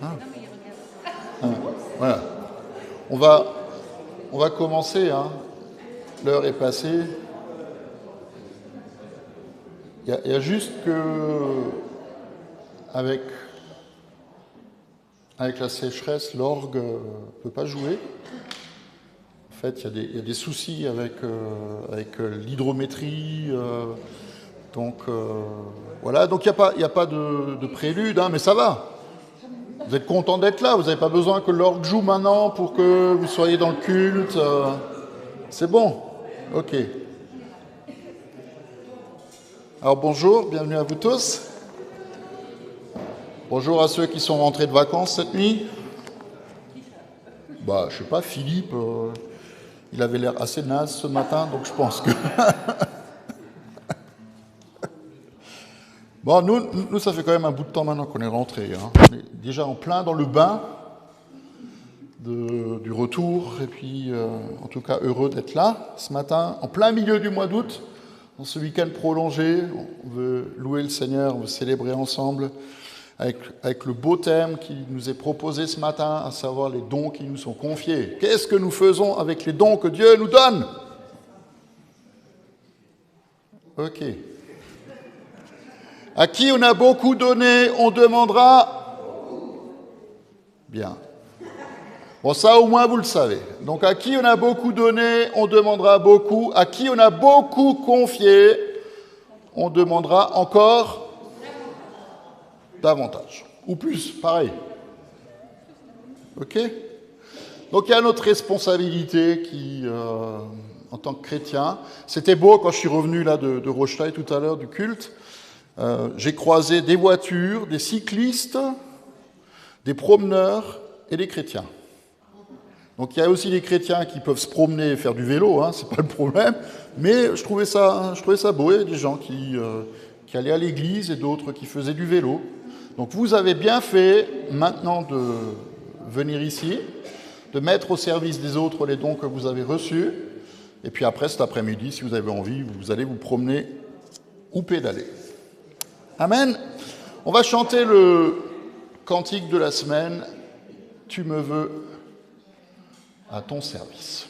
Hein. Voilà. On va commencer. Hein. L'heure est passée. Il y a juste que, avec la sécheresse, l'orgue ne peut pas jouer. En fait, il y a des soucis avec l'hydrométrie. Voilà. Donc, il n'y a pas de prélude, hein, mais ça va. Vous êtes content d'être là. Vous n'avez pas besoin que l'orgue joue maintenant pour que vous soyez dans le culte. C'est bon. OK. Alors bonjour, bienvenue à vous tous. Bonjour à ceux qui sont rentrés de vacances cette nuit. Je sais pas, Philippe, il avait l'air assez naze ce matin, donc je pense que... Bon, nous, ça fait quand même un bout de temps maintenant qu'on est rentrés. Hein. On est déjà en plein dans le bain du retour, et puis en tout cas heureux d'être là ce matin, en plein milieu du mois d'août. Dans ce week-end prolongé, on veut louer le Seigneur, on veut célébrer ensemble avec le beau thème qui nous est proposé ce matin, à savoir les dons qui nous sont confiés. Qu'est-ce que nous faisons avec les dons que Dieu nous donne? Ok. À qui on a beaucoup donné, on demandera... Bien. Bon, ça au moins vous le savez. Donc à qui on a beaucoup donné, on demandera beaucoup. À qui on a beaucoup confié, on demandera encore davantage. Ou plus, pareil. Ok? Donc il y a notre responsabilité qui, en tant que chrétien, c'était beau quand je suis revenu là de Rochetaille tout à l'heure du culte. J'ai croisé des voitures, des cyclistes, des promeneurs et des chrétiens. Donc il y a aussi des chrétiens qui peuvent se promener et faire du vélo, hein, c'est pas le problème, mais je trouvais ça beau. Il y a des gens qui allaient à l'église et d'autres qui faisaient du vélo. Donc vous avez bien fait maintenant de venir ici, de mettre au service des autres les dons que vous avez reçus, et puis après cet après-midi, si vous avez envie, vous allez vous promener ou pédaler. Amen. On va chanter le cantique de la semaine, « Tu me veux » à ton service.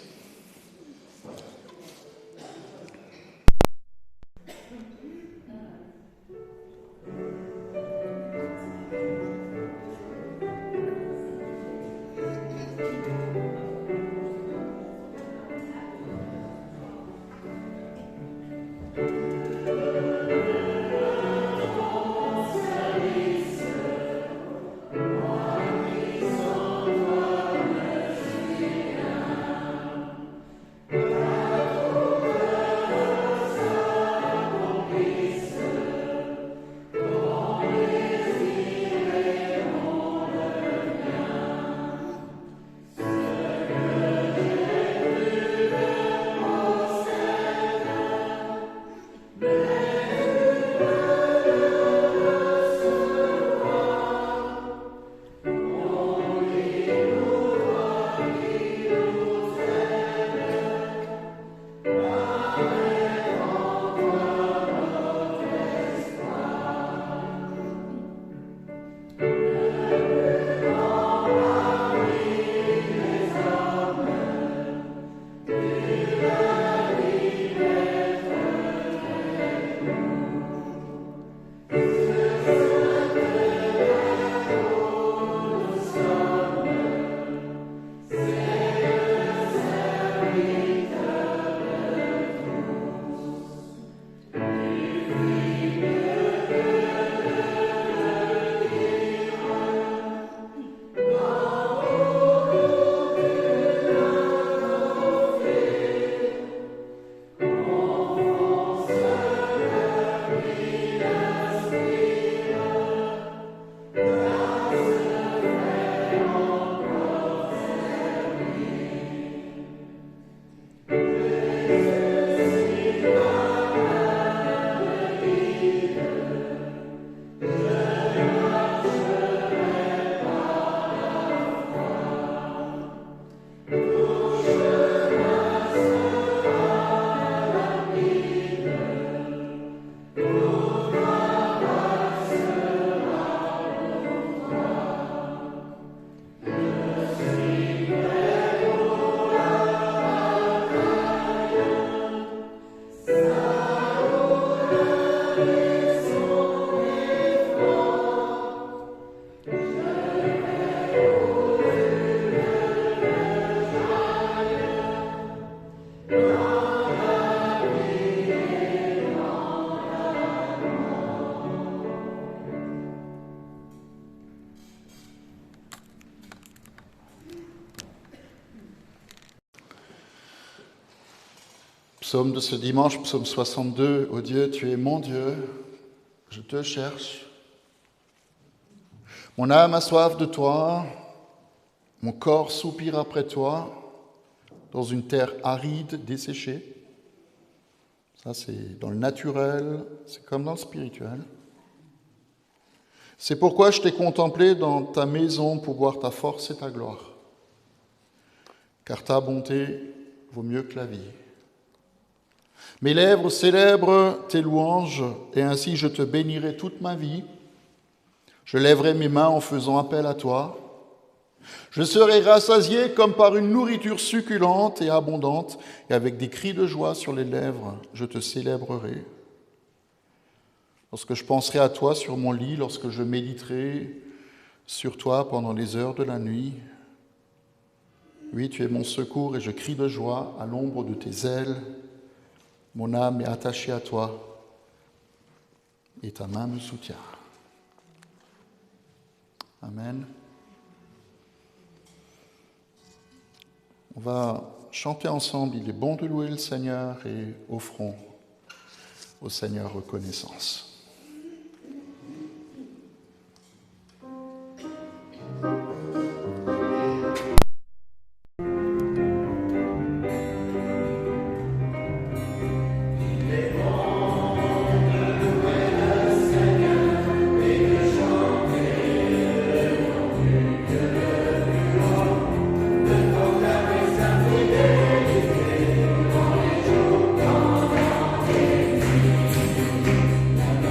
Psaume de ce dimanche, psaume 62. Ô Dieu, tu es mon Dieu, je te cherche. Mon âme a soif de toi, mon corps soupire après toi, dans une terre aride, desséchée. Ça, c'est dans le naturel, c'est comme dans le spirituel. C'est pourquoi je t'ai contemplé dans ta maison pour voir ta force et ta gloire. Car ta bonté vaut mieux que la vie. Mes lèvres célèbrent tes louanges, et ainsi je te bénirai toute ma vie. Je lèverai mes mains en faisant appel à toi. Je serai rassasié comme par une nourriture succulente et abondante, et avec des cris de joie sur les lèvres, je te célébrerai. Lorsque je penserai à toi sur mon lit, lorsque je méditerai sur toi pendant les heures de la nuit, oui, tu es mon secours et je crie de joie à l'ombre de tes ailes. Mon âme est attachée à toi et ta main me soutient. Amen. On va chanter ensemble, il est bon de louer le Seigneur et offrons au Seigneur reconnaissance. La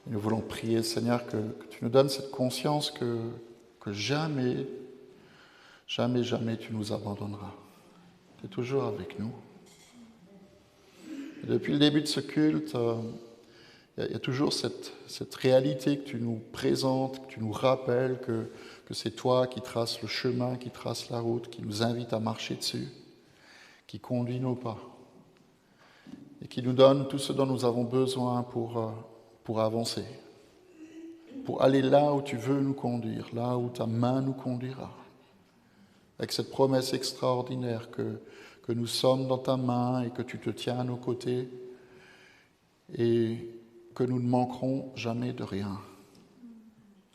Et nous voulons prier, Seigneur, que tu nous donnes cette conscience que jamais, jamais, jamais tu nous abandonneras. Tu es toujours avec nous. Et depuis le début de ce culte, il y a toujours cette réalité que tu nous présentes, que tu nous rappelles que c'est toi qui traces le chemin, qui trace la route, qui nous invite à marcher dessus, qui conduit nos pas et qui nous donne tout ce dont nous avons besoin pour avancer, pour aller là où tu veux nous conduire, là où ta main nous conduira. Avec cette promesse extraordinaire que nous sommes dans ta main et que tu te tiens à nos côtés et que nous ne manquerons jamais de rien.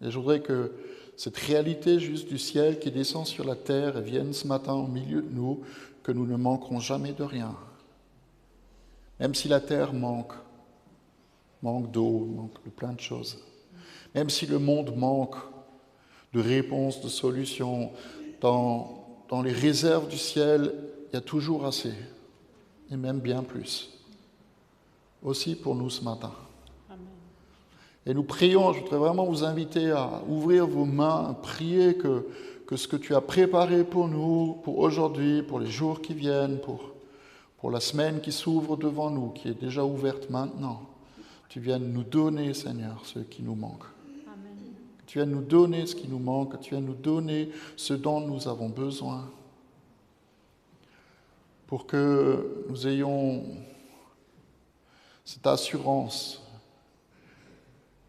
Et je voudrais que cette réalité juste du ciel qui descend sur la terre et vienne ce matin au milieu de nous, que nous ne manquerons jamais de rien. Même si la terre manque d'eau, manque de plein de choses. Même si le monde manque de réponses, de solutions, dans les réserves du ciel, il y a toujours assez, et même bien plus. Aussi pour nous ce matin. Amen. Et nous prions, je voudrais vraiment vous inviter à ouvrir vos mains, à prier que ce que tu as préparé pour nous, pour aujourd'hui, pour les jours qui viennent, pour la semaine qui s'ouvre devant nous, qui est déjà ouverte maintenant, tu viennes nous donner, Seigneur, ce qui nous manque. Amen. Que tu viennes nous donner ce qui nous manque, que tu viennes nous donner ce dont nous avons besoin, pour que nous ayons cette assurance,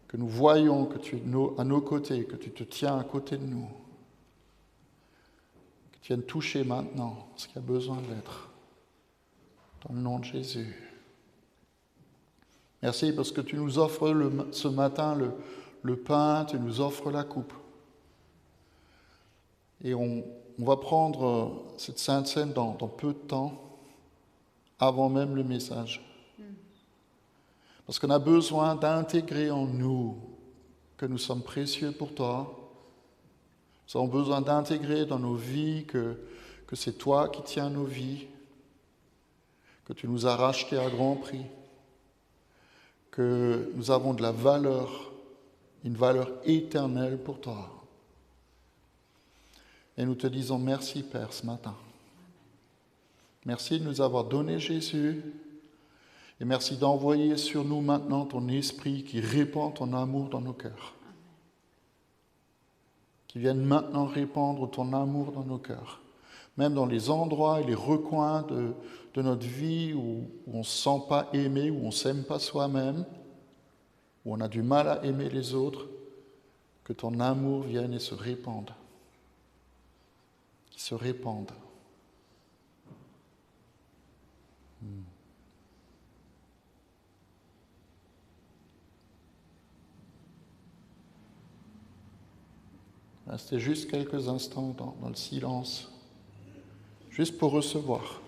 que nous voyons que tu es à nos côtés, que tu te tiens à côté de nous, que tu viennes toucher maintenant ce qui a besoin d'être. Dans le nom de Jésus. Merci parce que tu nous offres ce matin le pain, tu nous offres la coupe. Et on va prendre cette Sainte Seine dans peu de temps, avant même le message. Parce qu'on a besoin d'intégrer en nous que nous sommes précieux pour toi. Nous avons besoin d'intégrer dans nos vies que c'est toi qui tiens nos vies, que tu nous as rachetés à grand prix, que nous avons de la valeur, une valeur éternelle pour toi. Et nous te disons merci, Père, ce matin. Merci de nous avoir donné Jésus et merci d'envoyer sur nous maintenant ton esprit qui répand ton amour dans nos cœurs. Qui vienne maintenant répandre ton amour dans nos cœurs. Même dans les endroits et les recoins de notre vie où on ne se sent pas aimé, où on ne s'aime pas soi-même, où on a du mal à aimer les autres, que ton amour vienne et se répande. Qu'il se répande. Restez juste quelques instants dans le silence, juste pour recevoir.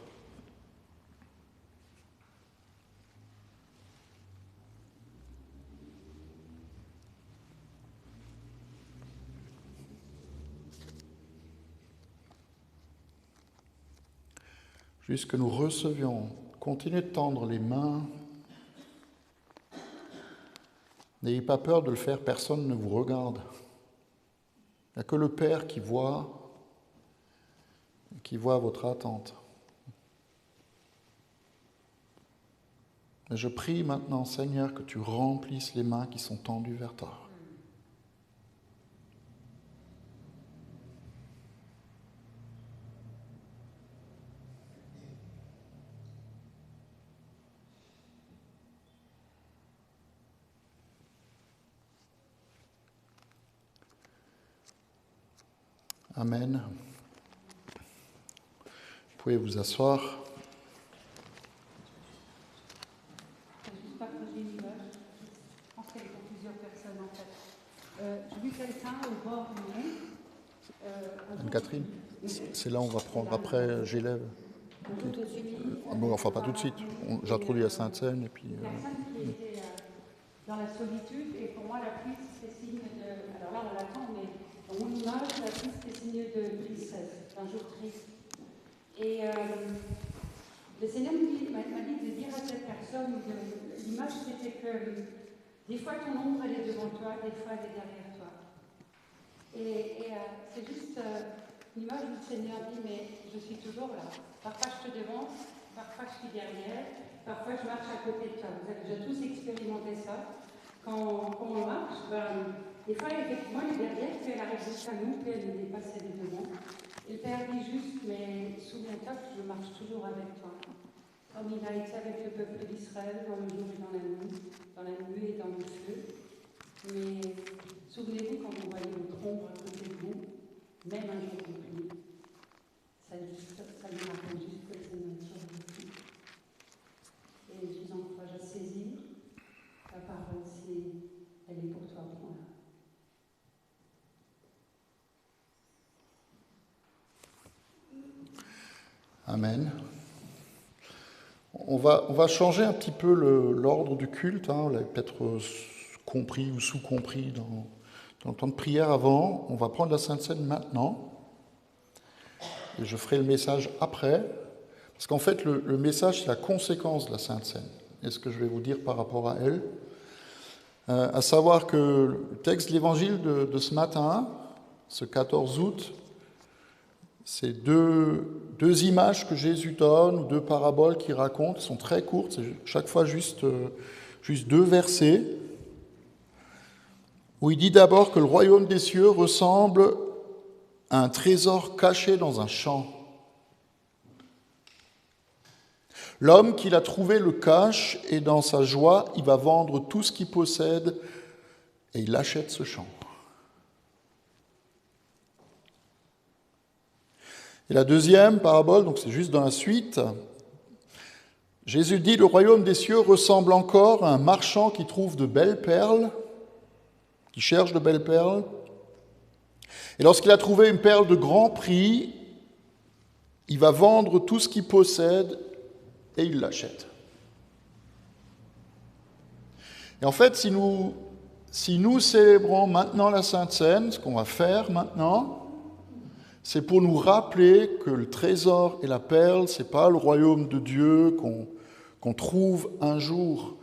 Juste que nous recevions, continuez de tendre les mains. N'ayez pas peur de le faire, personne ne vous regarde. Il n'y a que le Père qui voit votre attente. Et je prie maintenant, Seigneur, que tu remplisses les mains qui sont tendues vers toi. Amen. Vous pouvez vous asseoir. Juste partager une image. Je pense qu'elle est pour plusieurs personnes en fait. J'ai vu quelqu'un au bord du nez. Anne-Catherine, c'est là où on va prendre après Gélève. Bon, enfin pas tout de suite. J'introduis la Sainte-Seine et puis. Personne qui était dans la solitude et pour moi la pluie c'était signe de. Alors là on l'attend mais dans mon image la pluie c'était signe de tristesse, d'un jour triste. Et le Seigneur m'a dit de dire à cette personne, l'image c'était que Des fois, ton ombre, elle est devant toi, des fois, elle est derrière toi. Et c'est juste l'image où le Seigneur dit, mais je suis toujours là. Parfois, je te devance, parfois, je suis derrière, parfois, je marche à côté de toi. Vous avez déjà tous expérimenté ça. Quand on marche, des fois, effectivement, elle est derrière, puis elle arrive jusqu'à nous, puis elle nous dépasse, elle est devant. Et le Père dit juste, mais souviens-toi que je marche toujours avec toi. Comme il a été avec le peuple d'Israël dans le jour et dans la nuit et dans le feu. Mais souvenez-vous quand vous voyez votre ombre à côté de vous, même un jour de pluie, ça nous rappelle juste que c'est notre survécu. Et je vous encourage à saisir la parole si elle est pour toi. Voilà. Amen. On va changer un petit peu l'ordre du culte. Vous l'avez peut-être compris ou sous-compris dans le temps de prière avant. On va prendre la Sainte Seine maintenant. Et je ferai le message après. Parce qu'en fait, le message, c'est la conséquence de la Sainte Seine. Et ce que je vais vous dire par rapport à elle. À savoir que le texte de l'évangile de ce matin, ce 14 août, c'est deux images que Jésus donne, ou deux paraboles qu'il raconte, sont très courtes, c'est chaque fois juste 2 versets, où il dit d'abord que le royaume des cieux ressemble à un trésor caché dans un champ. L'homme qui l'a trouvé le cache, et dans sa joie, il va vendre tout ce qu'il possède, et il achète ce champ. Et la deuxième parabole, donc c'est juste dans la suite, Jésus dit, le royaume des cieux ressemble encore à un marchand qui trouve de belles perles, qui cherche de belles perles. Et lorsqu'il a trouvé une perle de grand prix, il va vendre tout ce qu'il possède et il l'achète. Et en fait, si nous célébrons maintenant la Sainte Seine, ce qu'on va faire maintenant, c'est pour nous rappeler que le trésor et la perle, ce n'est pas le royaume de Dieu qu'on trouve un jour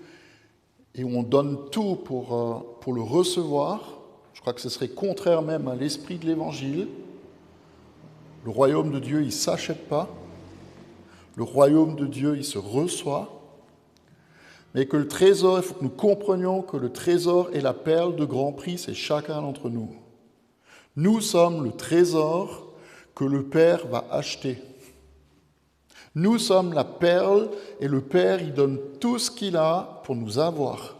et où on donne tout pour le recevoir. Je crois que ce serait contraire même à l'esprit de l'Évangile. Le royaume de Dieu, il ne s'achète pas. Le royaume de Dieu, il se reçoit. Mais que le trésor, il faut que nous comprenions que le trésor et la perle de grand prix, c'est chacun d'entre nous. Nous sommes le trésor que le Père va acheter. Nous sommes la perle et le Père, il donne tout ce qu'il a pour nous avoir.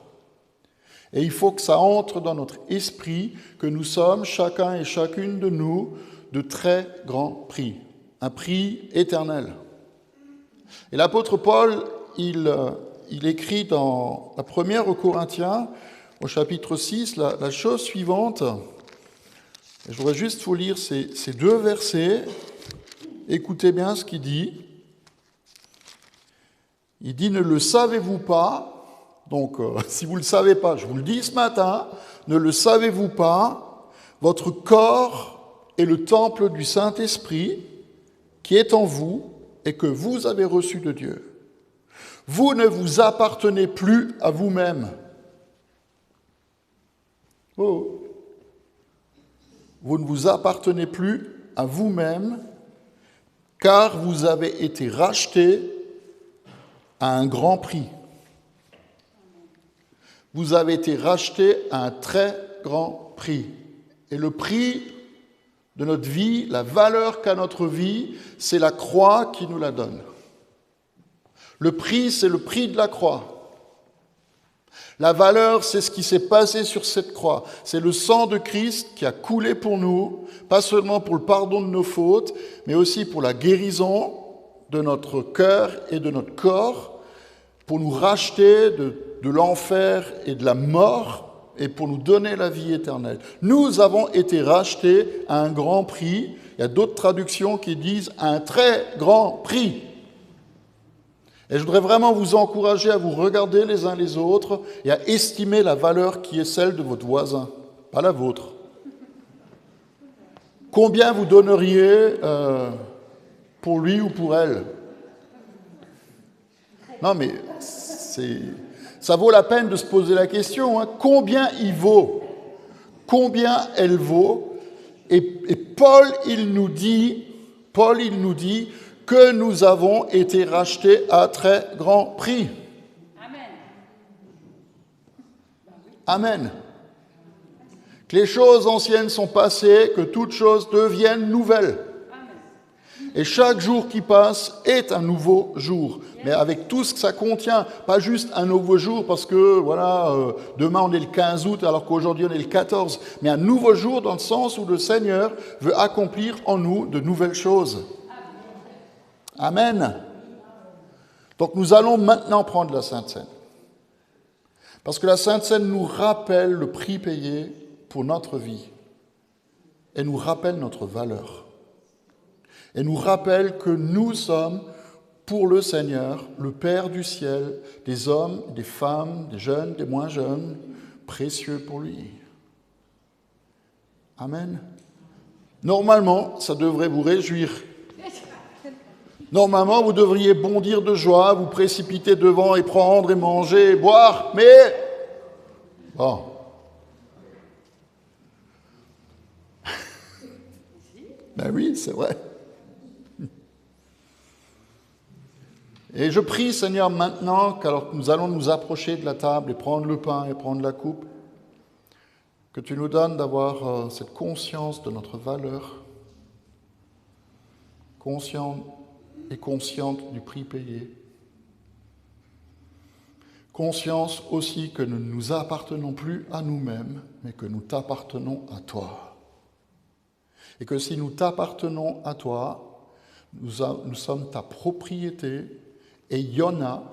Et il faut que ça entre dans notre esprit, que nous sommes, chacun et chacune de nous, de très grands prix. Un prix éternel. Et l'apôtre Paul, il écrit dans la première aux Corinthiens, au chapitre 6, la chose suivante. Je voudrais juste vous lire ces 2 versets. Écoutez bien ce qu'il dit. Il dit, ne le savez-vous pas, donc si vous ne le savez pas, je vous le dis ce matin, ne le savez-vous pas, votre corps est le temple du Saint-Esprit qui est en vous et que vous avez reçu de Dieu. Vous ne vous appartenez plus à vous-même. Oh. Vous ne vous appartenez plus à vous-même, car vous avez été rachetés à un grand prix. Vous avez été rachetés à un très grand prix. Et le prix de notre vie, la valeur qu'a notre vie, c'est la croix qui nous la donne. Le prix, c'est le prix de la croix. La valeur, c'est ce qui s'est passé sur cette croix. C'est le sang de Christ qui a coulé pour nous, pas seulement pour le pardon de nos fautes, mais aussi pour la guérison de notre cœur et de notre corps, pour nous racheter de l'enfer et de la mort et pour nous donner la vie éternelle. Nous avons été rachetés à un grand prix. Il y a d'autres traductions qui disent à un très grand prix. Et je voudrais vraiment vous encourager à vous regarder les uns les autres et à estimer la valeur qui est celle de votre voisin, pas la vôtre. Combien vous donneriez pour lui ou pour elle ? Non, mais c'est Ça vaut la peine de se poser la question, hein, combien il vaut? Combien elle vaut? Et Paul, il nous dit que nous avons été rachetés à très grand prix. Amen. Amen. Que les choses anciennes sont passées, que toutes choses deviennent nouvelles. Et chaque jour qui passe est un nouveau jour, mais avec tout ce que ça contient, pas juste un nouveau jour parce que voilà, demain on est le 15 août alors qu'aujourd'hui on est le 14, mais un nouveau jour dans le sens où le Seigneur veut accomplir en nous de nouvelles choses. Amen. Donc nous allons maintenant prendre la Sainte Seine. Parce que la Sainte Seine nous rappelle le prix payé pour notre vie et nous rappelle notre valeur. Et nous rappelle que nous sommes, pour le Seigneur, le Père du ciel, des hommes, des femmes, des jeunes, des moins jeunes, précieux pour lui. Amen. Normalement, ça devrait vous réjouir. Normalement, vous devriez bondir de joie, vous précipiter devant et prendre et manger et boire, mais... Bon. Ben oui, c'est vrai. Et je prie, Seigneur, maintenant, qu'alors que nous allons nous approcher de la table et prendre le pain et prendre la coupe, que tu nous donnes d'avoir cette conscience de notre valeur, consciente et consciente du prix payé, conscience aussi que nous ne nous appartenons plus à nous-mêmes, mais que nous t'appartenons à toi. Et que si nous t'appartenons à toi, nous sommes ta propriété. Et il y en a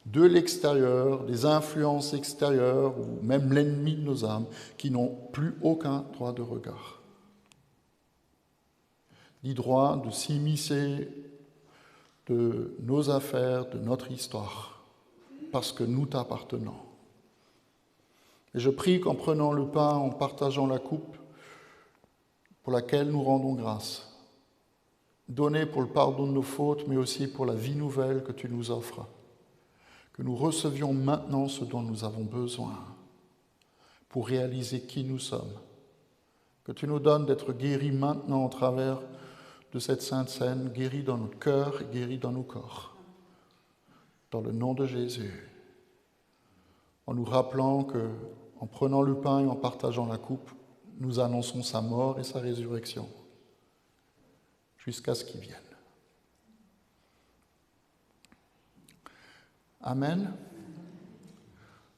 de l'extérieur, des influences extérieures, ou même l'ennemi de nos âmes, qui n'ont plus aucun droit de regard. Ni droit de s'immiscer de nos affaires, de notre histoire, parce que nous t'appartenons. Et je prie qu'en prenant le pain, en partageant la coupe, pour laquelle nous rendons grâce, donner pour le pardon de nos fautes, mais aussi pour la vie nouvelle que tu nous offres. Que nous recevions maintenant ce dont nous avons besoin pour réaliser qui nous sommes. Que tu nous donnes d'être guéris maintenant au travers de cette Sainte Seine, guéris dans notre cœur et guéris dans nos corps. Dans le nom de Jésus. En nous rappelant que, en prenant le pain et en partageant la coupe, nous annonçons sa mort et sa résurrection. Jusqu'à ce qu'il vienne. Amen.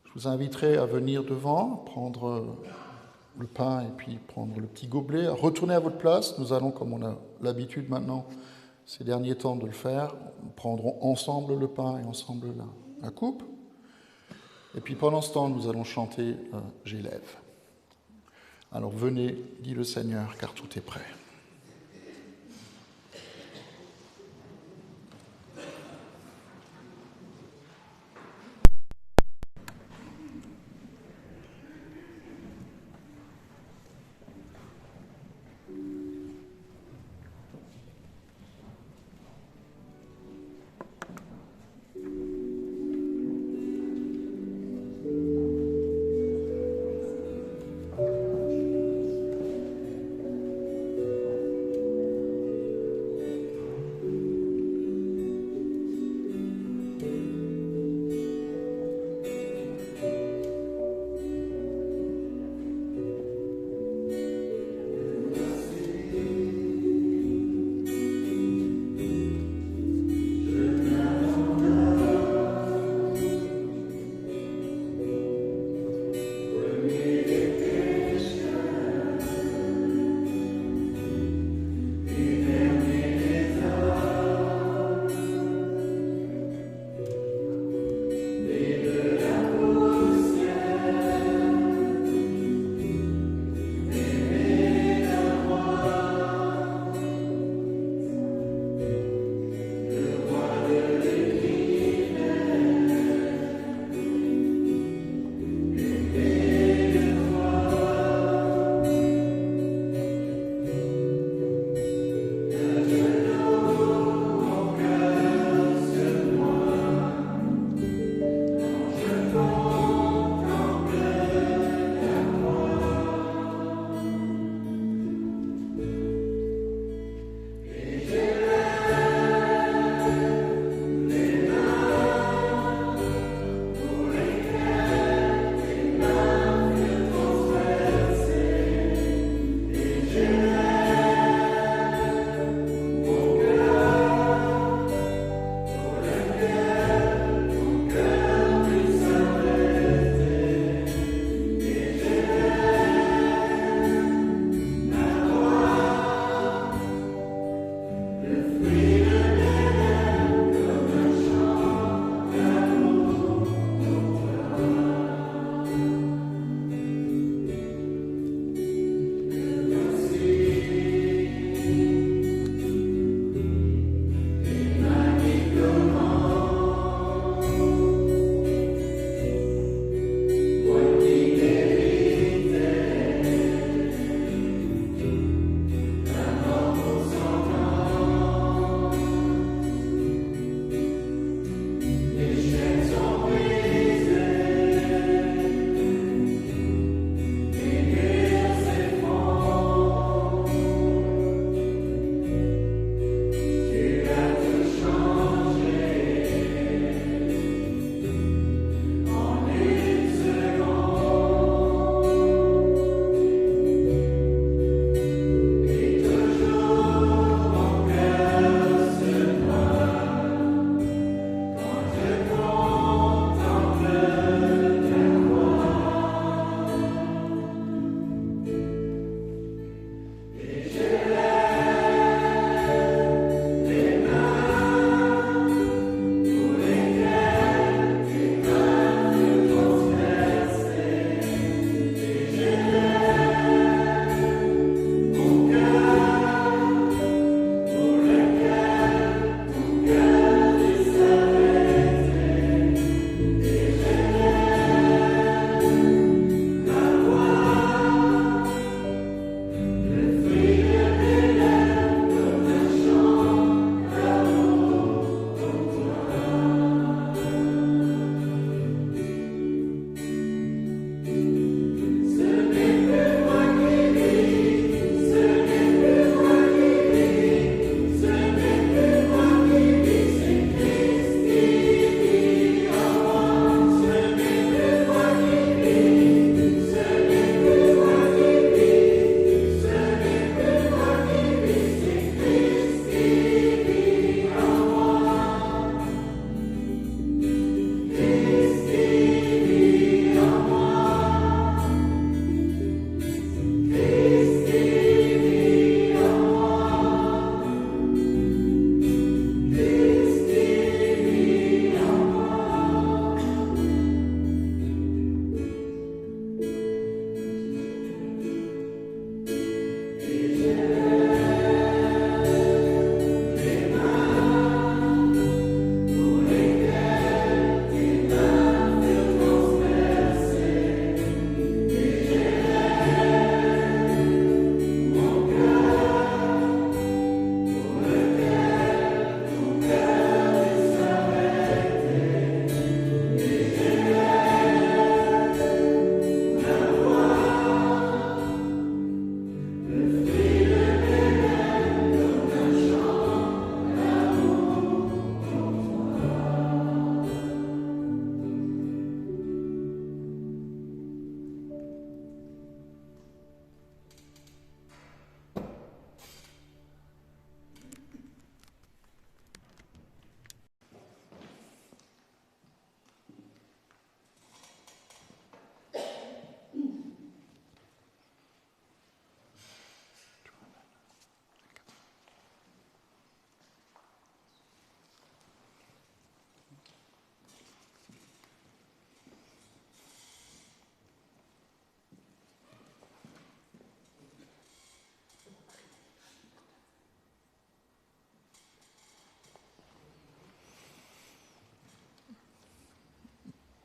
Je vous inviterai à venir devant, prendre le pain et puis prendre le petit gobelet, à retourner à votre place. Nous allons, comme on a l'habitude maintenant, ces derniers temps de le faire, nous prendrons ensemble le pain et ensemble la coupe. Et puis pendant ce temps, nous allons chanter « J'élève ». Alors venez, dit le Seigneur, car tout est prêt.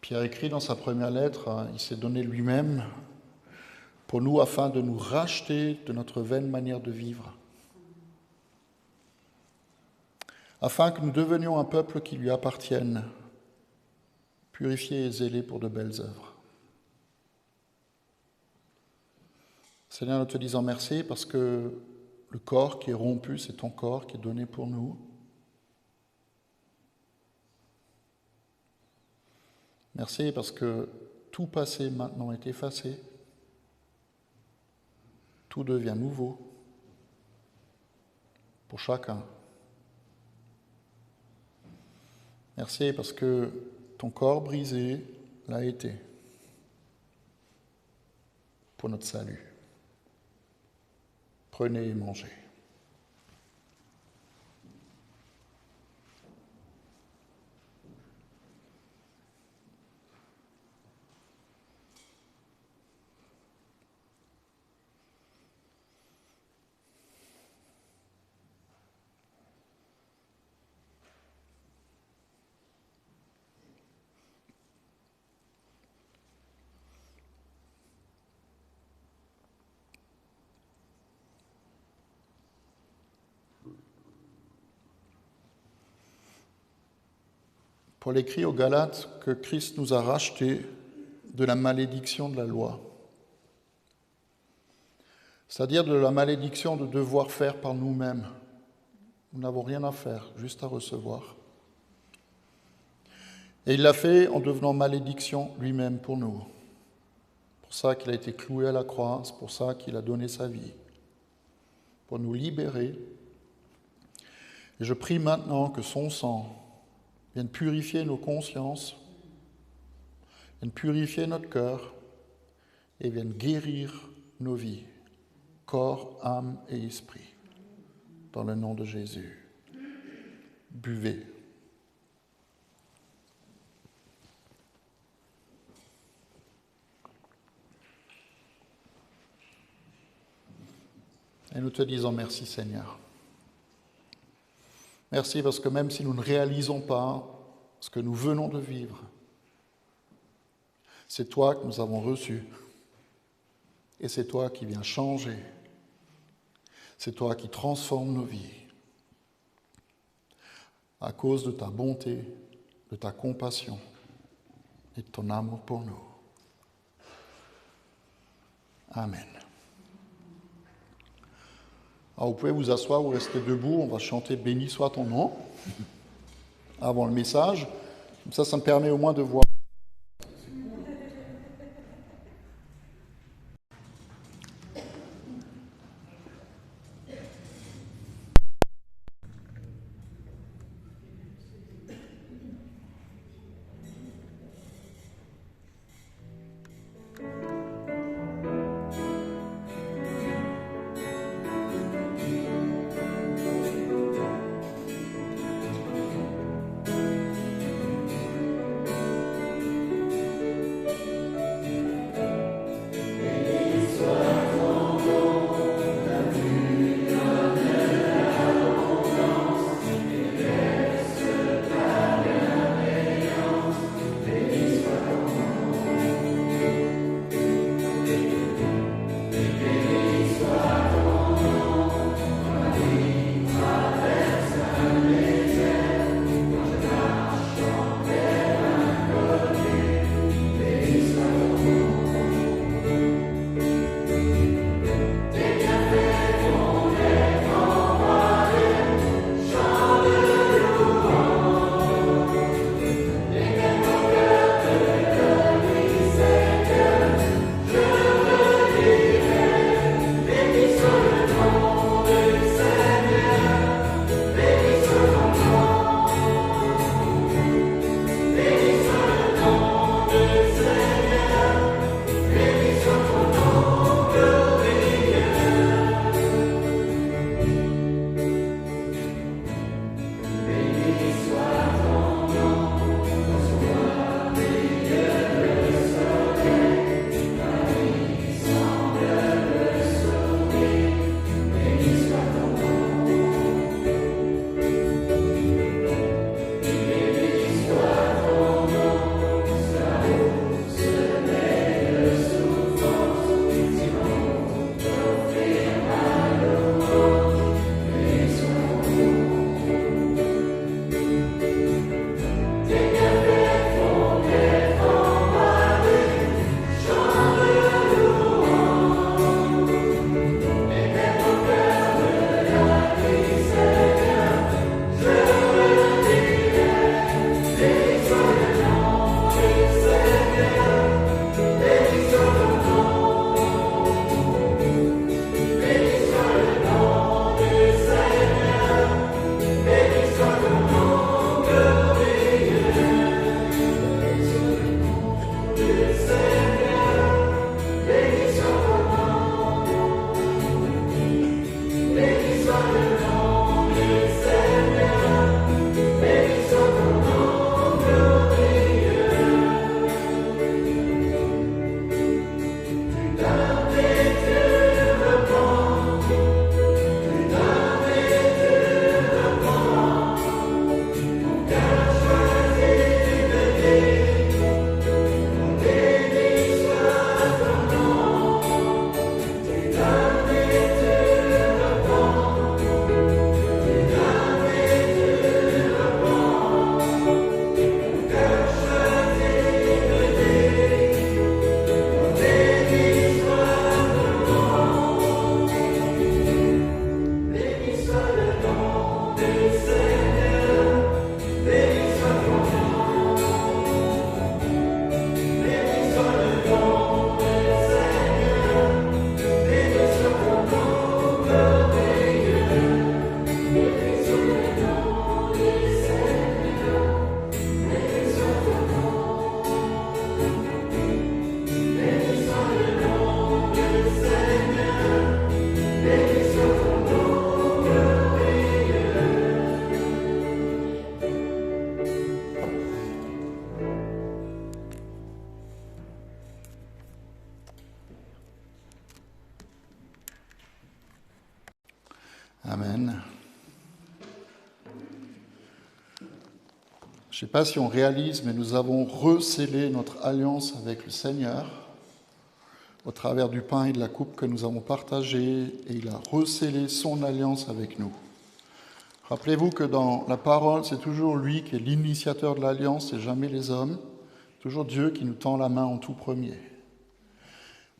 Pierre écrit dans sa première lettre, il s'est donné lui-même pour nous afin de nous racheter de notre vaine manière de vivre, afin que nous devenions un peuple qui lui appartienne, purifié et zélé pour de belles œuvres. Seigneur, nous te disons merci parce que le corps qui est rompu, c'est ton corps qui est donné pour nous. Merci parce que tout passé maintenant est effacé. Tout devient nouveau pour chacun. Merci parce que ton corps brisé l'a été pour notre salut. Prenez et mangez. Paul écrit aux Galates que Christ nous a rachetés de la malédiction de la loi, c'est-à-dire de la malédiction de devoir faire par nous-mêmes. Nous n'avons rien à faire, juste à recevoir. Et il l'a fait en devenant malédiction lui-même pour nous. C'est pour ça qu'il a été cloué à la croix, c'est pour ça qu'il a donné sa vie, pour nous libérer. Et je prie maintenant que son sang vienne purifier nos consciences, vienne purifier notre cœur et vienne guérir nos vies, corps, âme et esprit. Dans le nom de Jésus. Buvez. Et nous te disons merci Seigneur. Merci parce que même si nous ne réalisons pas ce que nous venons de vivre, c'est toi que nous avons reçu. Et c'est toi qui viens changer. C'est toi qui transformes nos vies. À cause de ta bonté, de ta compassion et de ton amour pour nous. Amen. Alors vous pouvez vous asseoir ou rester debout, on va chanter « Béni soit ton nom » avant le message. Comme ça me permet au moins de voir. Je ne sais pas si on réalise, mais nous avons rescellé notre alliance avec le Seigneur au travers du pain et de la coupe que nous avons partagé, et il a rescellé son alliance avec nous. Rappelez-vous que dans la parole, c'est toujours lui qui est l'initiateur de l'alliance, et jamais les hommes. Toujours Dieu qui nous tend la main en tout premier.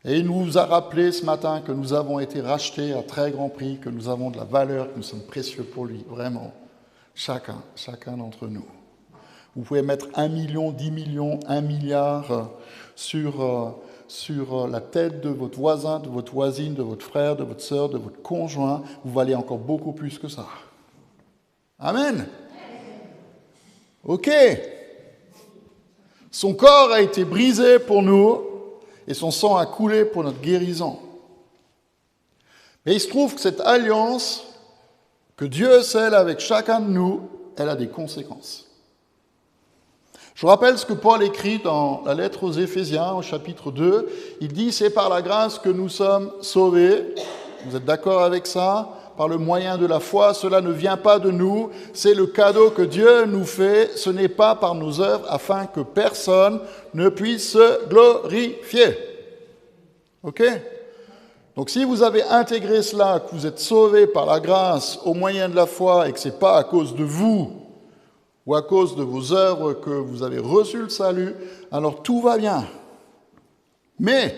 Et il nous a rappelé ce matin que nous avons été rachetés à très grand prix, que nous avons de la valeur, que nous sommes précieux pour lui, vraiment. Chacun d'entre nous. Vous pouvez mettre 1 million, 10 millions, 1 milliard sur la tête de votre voisin, de votre voisine, de votre frère, de votre sœur, de votre conjoint. Vous valez encore beaucoup plus que ça. Amen. Ok. Son corps a été brisé pour nous et son sang a coulé pour notre guérison. Mais il se trouve que cette alliance que Dieu scelle avec chacun de nous, elle a des conséquences. Je rappelle ce que Paul écrit dans la lettre aux Éphésiens, au chapitre 2. Il dit « C'est par la grâce que nous sommes sauvés ». Vous êtes d'accord avec ça ? Par le moyen de la foi, cela ne vient pas de nous, c'est le cadeau que Dieu nous fait, ce n'est pas par nos œuvres, afin que personne ne puisse se glorifier. Ok ? Donc si vous avez intégré cela, que vous êtes sauvés par la grâce au moyen de la foi, et que ce n'est pas à cause de vous, ou à cause de vos œuvres que vous avez reçu le salut, alors tout va bien. Mais,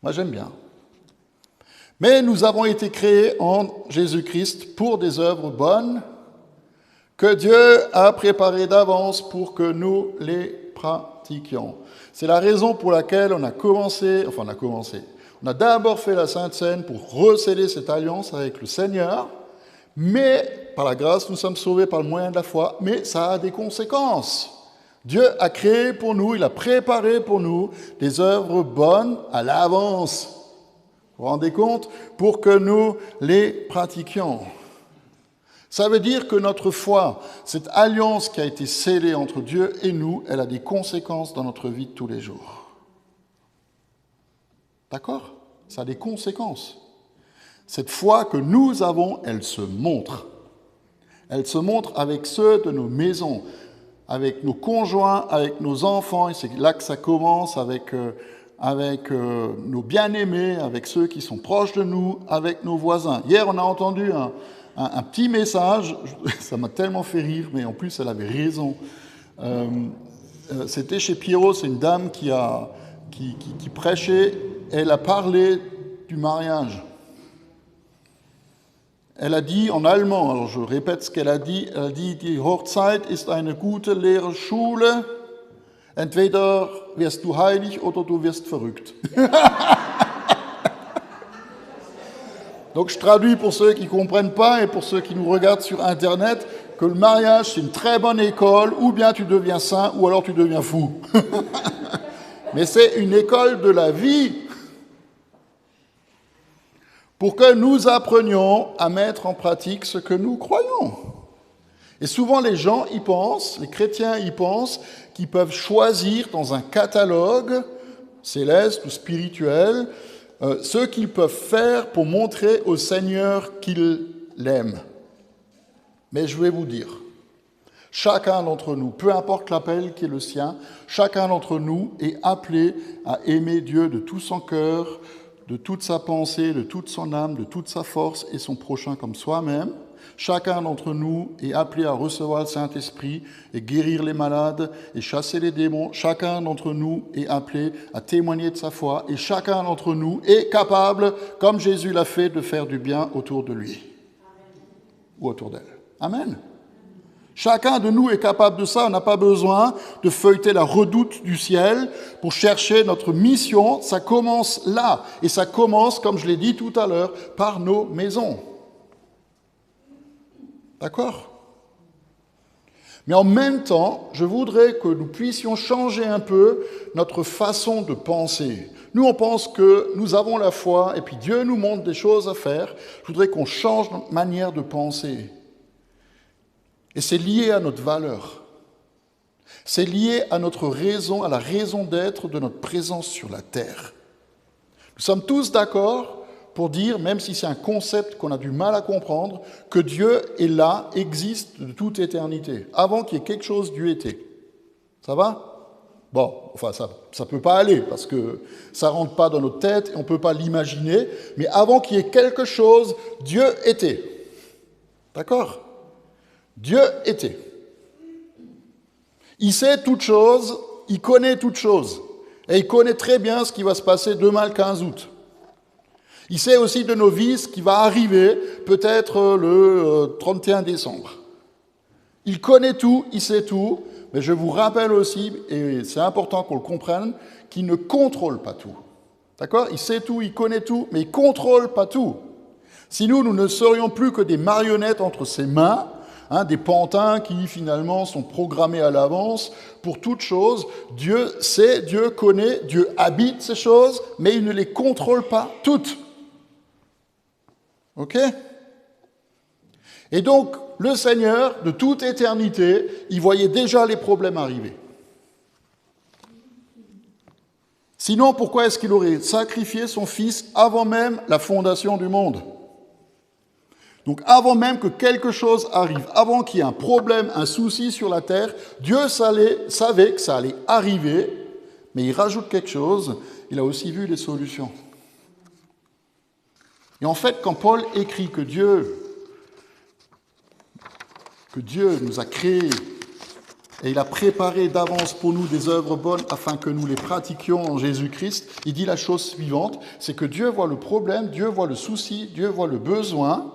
moi j'aime bien. Mais nous avons été créés en Jésus-Christ pour des œuvres bonnes que Dieu a préparées d'avance pour que nous les pratiquions. C'est la raison pour laquelle on a d'abord fait la Sainte Seine pour resceller cette alliance avec le Seigneur, mais par la grâce, nous sommes sauvés par le moyen de la foi, mais ça a des conséquences. Dieu a créé pour nous, il a préparé pour nous des œuvres bonnes à l'avance. Vous vous rendez compte ? Pour que nous les pratiquions. Ça veut dire que notre foi, cette alliance qui a été scellée entre Dieu et nous, elle a des conséquences dans notre vie de tous les jours. D'accord ? Ça a des conséquences. Cette foi que nous avons, elle se montre. Elle se montre avec ceux de nos maisons, avec nos conjoints, avec nos enfants, et c'est là que ça commence, avec nos bien-aimés, avec ceux qui sont proches de nous, avec nos voisins. Hier, on a entendu un petit message, ça m'a tellement fait rire, mais en plus, elle avait raison. C'était chez Pierrot, c'est une dame qui prêchait, elle a parlé du mariage. Elle a dit en allemand, alors je répète ce qu'elle a dit die Hochzeit ist eine gute Lehrschule, entweder wirst du heilig oder du wirst verrückt. Donc je traduis pour ceux qui ne comprennent pas et pour ceux qui nous regardent sur Internet, que le mariage c'est une très bonne école, ou bien tu deviens saint, ou alors tu deviens fou. Mais c'est une école de la vie, pour que nous apprenions à mettre en pratique ce que nous croyons. Et souvent les gens y pensent, les chrétiens y pensent, qu'ils peuvent choisir dans un catalogue céleste ou spirituel ce qu'ils peuvent faire pour montrer au Seigneur qu'ils l'aiment. Mais je vais vous dire, chacun d'entre nous, peu importe l'appel qui est le sien, chacun d'entre nous est appelé à aimer Dieu de tout son cœur, de toute sa pensée, de toute son âme, de toute sa force et son prochain comme soi-même. Chacun d'entre nous est appelé à recevoir le Saint-Esprit et guérir les malades et chasser les démons. Chacun d'entre nous est appelé à témoigner de sa foi et chacun d'entre nous est capable, comme Jésus l'a fait, de faire du bien autour de lui. Ou autour d'elle. Amen. Chacun de nous est capable de ça. On n'a pas besoin de feuilleter la redoute du ciel pour chercher notre mission. Ça commence là. Et ça commence, comme je l'ai dit tout à l'heure, par nos maisons. D'accord ? Mais en même temps, je voudrais que nous puissions changer un peu notre façon de penser. Nous, on pense que nous avons la foi et puis Dieu nous montre des choses à faire. Je voudrais qu'on change notre manière de penser. Et c'est lié à notre valeur. C'est lié à notre raison, à la raison d'être de notre présence sur la terre. Nous sommes tous d'accord pour dire, même si c'est un concept qu'on a du mal à comprendre, que Dieu est là, existe de toute éternité. Avant qu'il y ait quelque chose, Dieu était. Ça va ? Bon, enfin, ça ne peut pas aller, parce que ça ne rentre pas dans notre tête, et on ne peut pas l'imaginer, mais avant qu'il y ait quelque chose, Dieu était. D'accord ? Dieu était. Il sait toutes choses, il connaît toutes choses, et il connaît très bien ce qui va se passer demain le 15 août. Il sait aussi de nos vies ce qui va arriver peut-être le 31 décembre. Il connaît tout, il sait tout, mais je vous rappelle aussi, et c'est important qu'on le comprenne, qu'il ne contrôle pas tout. D'accord ? Il sait tout, il connaît tout, mais il ne contrôle pas tout. Sinon, nous ne serions plus que des marionnettes entre ses mains, des pantins qui finalement sont programmés à l'avance pour toutes choses. Dieu sait, Dieu connaît, Dieu habite ces choses, mais il ne les contrôle pas toutes. Ok ? Et donc, le Seigneur, de toute éternité, il voyait déjà les problèmes arriver. Sinon, pourquoi est-ce qu'il aurait sacrifié son Fils avant même la fondation du monde ? Donc, avant même que quelque chose arrive, avant qu'il y ait un problème, un souci sur la terre, Dieu savait que ça allait arriver, mais il rajoute quelque chose, il a aussi vu les solutions. Et en fait, quand Paul écrit que Dieu nous a créés et il a préparé d'avance pour nous des œuvres bonnes afin que nous les pratiquions en Jésus-Christ, il dit la chose suivante, c'est que Dieu voit le problème, Dieu voit le souci, Dieu voit le besoin,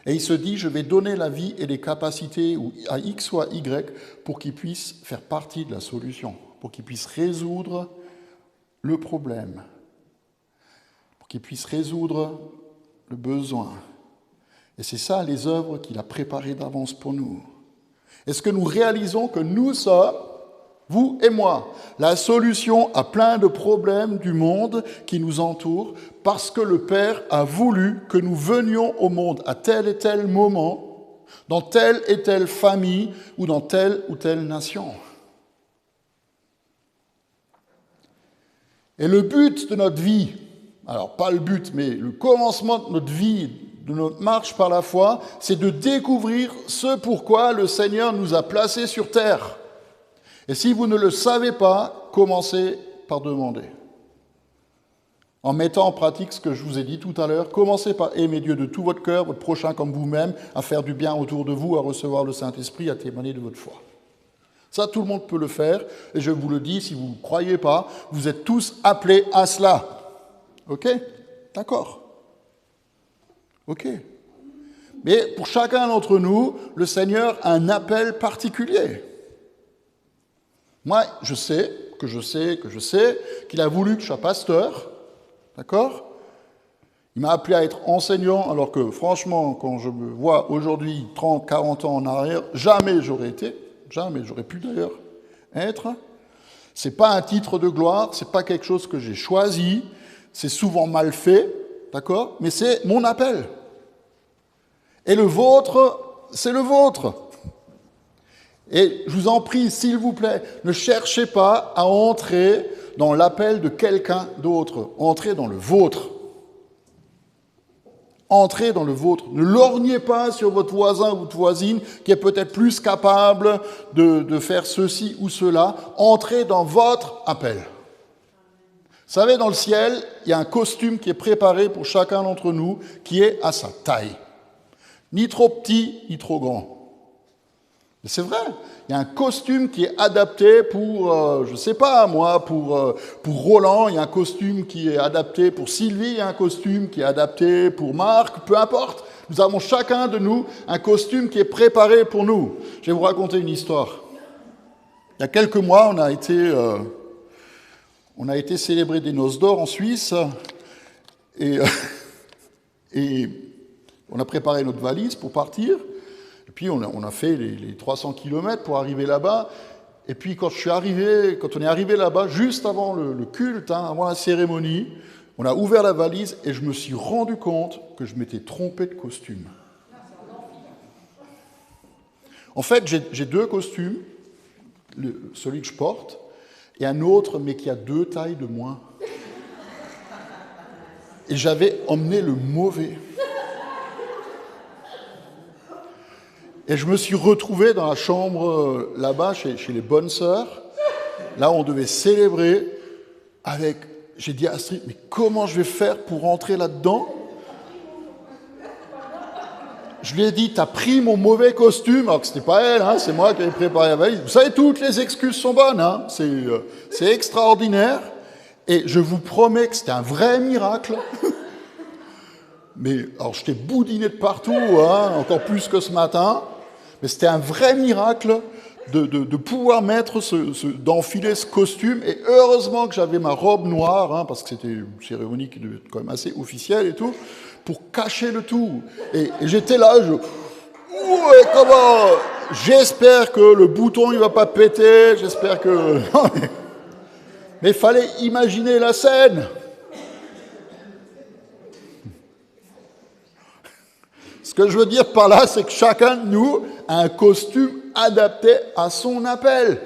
et il se dit, je vais donner la vie et les capacités à X ou à Y pour qu'il puisse faire partie de la solution, pour qu'il puisse résoudre le problème, pour qu'il puisse résoudre le besoin. Et c'est ça les œuvres qu'il a préparées d'avance pour nous. Est-ce que nous réalisons que nous sommes, vous et moi, la solution à plein de problèmes du monde qui nous entoure parce que le Père a voulu que nous venions au monde à tel et tel moment, dans telle et telle famille ou dans telle ou telle nation. Et le but de notre vie, alors pas le but, mais le commencement de notre vie, de notre marche par la foi, c'est de découvrir ce pourquoi le Seigneur nous a placés sur terre. Et si vous ne le savez pas, commencez par demander. En mettant en pratique ce que je vous ai dit tout à l'heure, commencez par aimer Dieu de tout votre cœur, votre prochain comme vous-même, à faire du bien autour de vous, à recevoir le Saint-Esprit, à témoigner de votre foi. Ça, tout le monde peut le faire, et je vous le dis, si vous ne croyez pas, vous êtes tous appelés à cela. Ok ? D'accord. Ok. Mais pour chacun d'entre nous, le Seigneur a un appel particulier. Moi, je sais qu'il a voulu que je sois pasteur, d'accord ? Il m'a appelé à être enseignant, alors que franchement, quand je me vois aujourd'hui, 30, 40 ans en arrière, jamais j'aurais pu d'ailleurs être. C'est pas un titre de gloire, c'est pas quelque chose que j'ai choisi, c'est souvent mal fait, d'accord ? Mais c'est mon appel. Et le vôtre, c'est le vôtre. Et je vous en prie, s'il vous plaît, ne cherchez pas à entrer dans l'appel de quelqu'un d'autre. Entrez dans le vôtre. Entrez dans le vôtre. Ne lorgnez pas sur votre voisin ou votre voisine qui est peut-être plus capable de faire ceci ou cela. Entrez dans votre appel. Vous savez, dans le ciel, il y a un costume qui est préparé pour chacun d'entre nous qui est à sa taille. Ni trop petit, ni trop grand. Mais c'est vrai, il y a un costume qui est adapté pour, je ne sais pas moi, pour Roland, il y a un costume qui est adapté pour Sylvie, il y a un costume qui est adapté pour Marc, peu importe. Nous avons chacun de nous un costume qui est préparé pour nous. Je vais vous raconter une histoire. Il y a quelques mois, on a été célébrer des noces d'or en Suisse et on a préparé notre valise pour partir. Et puis on a fait les 300 km pour arriver là-bas. Et puis quand on est arrivé là-bas, juste avant le culte, avant la cérémonie, on a ouvert la valise et je me suis rendu compte que je m'étais trompé de costume. En fait, j'ai deux costumes, celui que je porte, et un autre, mais qui a 2 tailles de moins. Et j'avais emmené le mauvais. Et je me suis retrouvé dans la chambre là-bas, chez les bonnes sœurs. Là, on devait célébrer avec... J'ai dit à Astrid, mais comment je vais faire pour rentrer là-dedans? Je lui ai dit, t'as pris mon mauvais costume, alors que c'était pas elle, hein, c'est moi qui avais préparé la valise. Vous savez, toutes les excuses sont bonnes, hein, c'est extraordinaire. Et je vous promets que c'était un vrai miracle. Mais, alors, j'étais boudiné de partout, hein, encore plus que ce matin. Mais c'était un vrai miracle de pouvoir mettre d'enfiler ce costume. Et heureusement que j'avais ma robe noire, hein, parce que c'était une cérémonie qui devait être quand même assez officielle et tout, pour cacher le tout. Et j'étais là, comment? J'espère que le bouton il va pas péter, j'espère que... Mais il fallait imaginer la scène. Ce que je veux dire par là, c'est que chacun de nous a un costume adapté à son appel.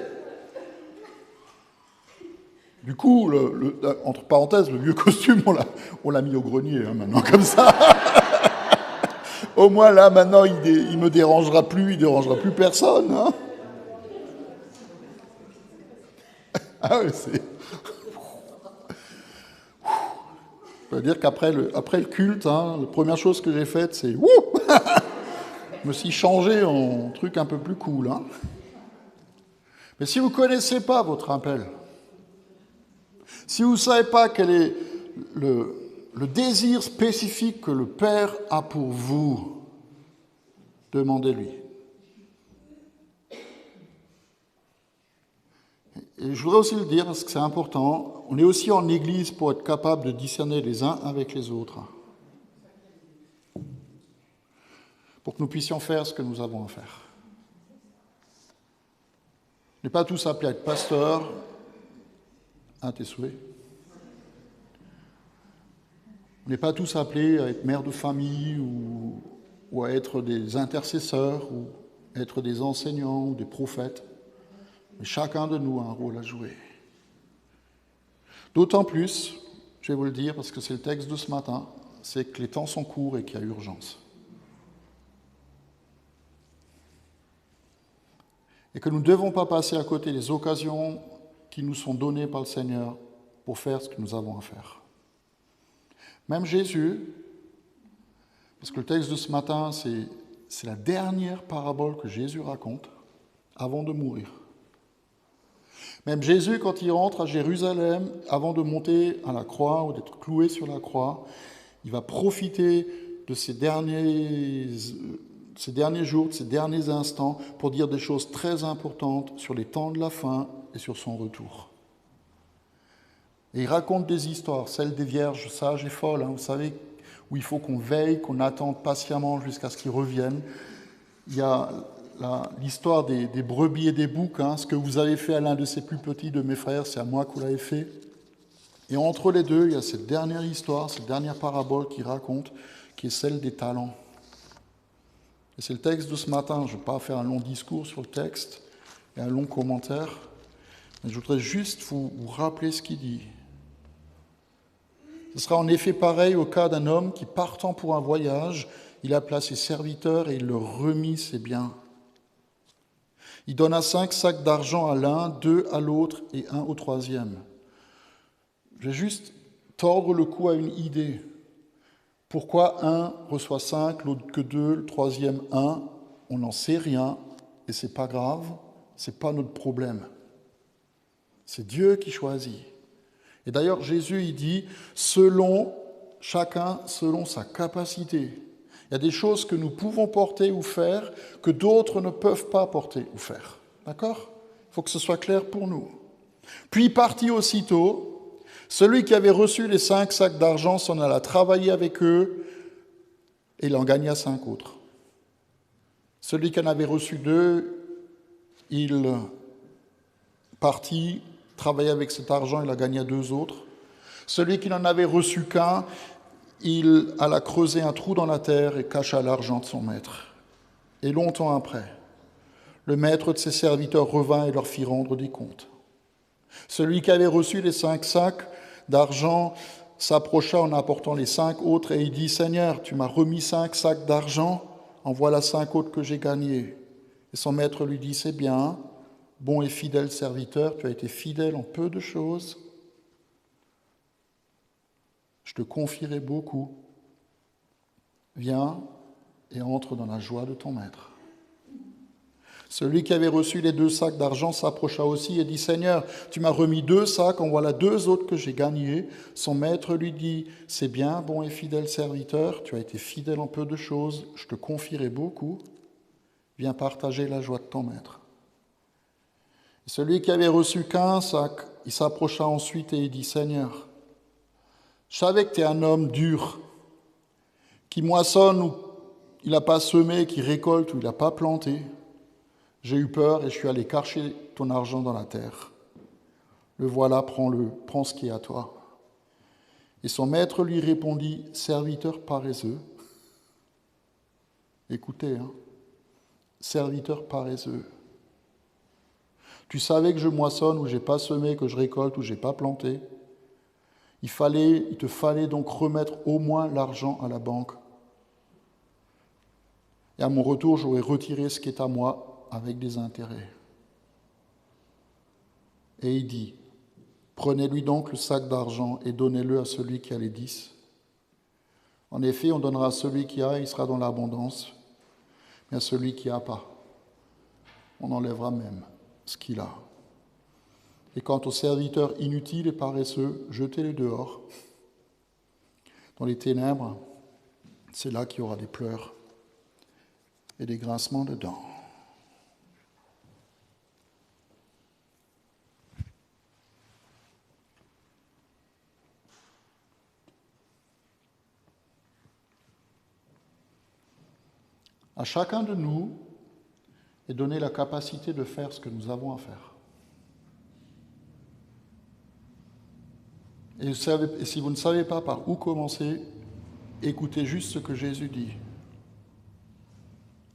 Du coup, entre parenthèses, le vieux costume, on l'a mis au grenier, hein, maintenant, comme ça. Au moins, là, maintenant, il me dérangera plus, il dérangera plus personne. Hein. Ah oui, c'est... Je veux dire qu'après le culte, hein, la première chose que j'ai faite, c'est... Je me suis changé en truc un peu plus cool. Hein. Mais si vous ne connaissez pas votre appel, si vous ne savez pas quel est le désir spécifique que le Père a pour vous, demandez-lui. Et je voudrais aussi le dire, parce que c'est important, on est aussi en Église pour être capable de discerner les uns avec les autres, pour que nous puissions faire ce que nous avons à faire. On n'est pas tous appelés à être pasteurs, à tes souhaits. On n'est pas tous appelés à être mères de famille ou à être des intercesseurs ou à être des enseignants ou des prophètes. Mais chacun de nous a un rôle à jouer. D'autant plus, je vais vous le dire parce que c'est le texte de ce matin, c'est que les temps sont courts et qu'il y a urgence. Et que nous ne devons pas passer à côté des occasions qui nous sont données par le Seigneur pour faire ce que nous avons à faire. Même Jésus, parce que le texte de ce matin, c'est la dernière parabole que Jésus raconte avant de mourir. Même Jésus, quand il rentre à Jérusalem, avant de monter à la croix ou d'être cloué sur la croix, il va profiter de ces derniers jours, de ces derniers instants, pour dire des choses très importantes sur les temps de la fin et sur son retour. Et il raconte des histoires, celles des vierges sages et folles, hein, vous savez, où il faut qu'on veille, qu'on attende patiemment jusqu'à ce qu'ils reviennent. Il y a l'histoire des brebis et des boucs, hein, ce que vous avez fait à l'un de ces plus petits de mes frères, c'est à moi que vous l'avez fait. Et entre les deux, il y a cette dernière histoire, cette dernière parabole qu'il raconte, qui est celle des talents. Et c'est le texte de ce matin, je ne vais pas faire un long discours sur le texte et un long commentaire, mais je voudrais juste vous rappeler ce qu'il dit. Ce sera en effet pareil au cas d'un homme qui, partant pour un voyage, il appela ses serviteurs et il leur remit ses biens. Il donna 5 sacs d'argent à l'un, 2 à l'autre et 1 au troisième. Je vais juste tordre le cou à une idée. Pourquoi un reçoit 5, l'autre que 2, le troisième 1? On n'en sait rien et c'est pas grave, c'est pas notre problème. C'est Dieu qui choisit. Et d'ailleurs, Jésus, il dit, chacun selon sa capacité. Il y a des choses que nous pouvons porter ou faire que d'autres ne peuvent pas porter ou faire. D'accord? Il faut que ce soit clair pour nous. Puis partit aussitôt, celui qui avait reçu les 5 sacs d'argent s'en alla travailler avec eux et il en gagna 5 autres. Celui qui en avait reçu 2, il partit, travaillait avec cet argent, il en gagna 2 autres. Celui qui n'en avait reçu qu'un, il alla creuser un trou dans la terre et cacha l'argent de son maître. Et longtemps après, le maître de ses serviteurs revint et leur fit rendre des comptes. Celui qui avait reçu les 5 sacs d'argent s'approcha en apportant les 5 autres et il dit, « Seigneur, tu m'as remis 5 sacs d'argent, en voilà 5 autres que j'ai gagnés. » Et son maître lui dit, « C'est bien, bon et fidèle serviteur, tu as été fidèle en peu de choses. Je te confierai beaucoup. Viens et entre dans la joie de ton maître. » Celui qui avait reçu les 2 sacs d'argent s'approcha aussi et dit, « Seigneur, tu m'as remis 2 sacs, en voilà 2 autres que j'ai gagnés. » Son maître lui dit, « C'est bien, bon et fidèle serviteur, tu as été fidèle en peu de choses, je te confierai beaucoup. Viens partager la joie de ton maître. » Celui qui avait reçu qu'1 sac, il s'approcha ensuite et il dit, « Seigneur, je savais que tu es un homme dur, qui moissonne où il n'a pas semé, qui récolte où il n'a pas planté. J'ai eu peur et je suis allé cacher ton argent dans la terre. Le voilà, prends-le, prends ce qui est à toi. » Et son maître lui répondit, « Serviteur paresseux. » Écoutez, serviteur paresseux. Tu savais que je moissonne où j'ai pas semé, que je récolte où j'ai pas planté. Il te fallait donc remettre au moins l'argent à la banque. Et à mon retour, j'aurais retiré ce qui est à moi avec des intérêts. Et il dit, prenez-lui donc le sac d'argent et donnez-le à celui qui a les 10. En effet, on donnera à celui qui a, il sera dans l'abondance, mais à celui qui n'a pas, on enlèvera même ce qu'il a. Et quant aux serviteurs inutiles et paresseux, jetez-les dehors. Dans les ténèbres, c'est là qu'il y aura des pleurs et des grincements de dents. À chacun de nous est donnée la capacité de faire ce que nous avons à faire. Et si vous ne savez pas par où commencer, écoutez juste ce que Jésus dit.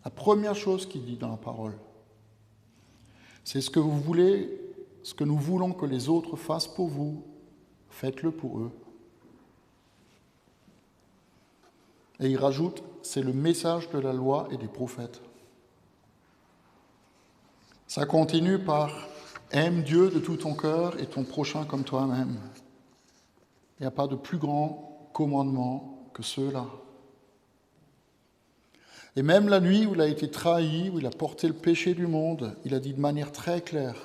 La première chose qu'il dit dans la parole, c'est ce que vous voulez, ce que nous voulons que les autres fassent pour vous, faites-le pour eux. Et il rajoute, c'est le message de la loi et des prophètes. Ça continue par aime Dieu de tout ton cœur et ton prochain comme toi-même. Il n'y a pas de plus grand commandement que ceux-là. Et même la nuit où il a été trahi, où il a porté le péché du monde, il a dit de manière très claire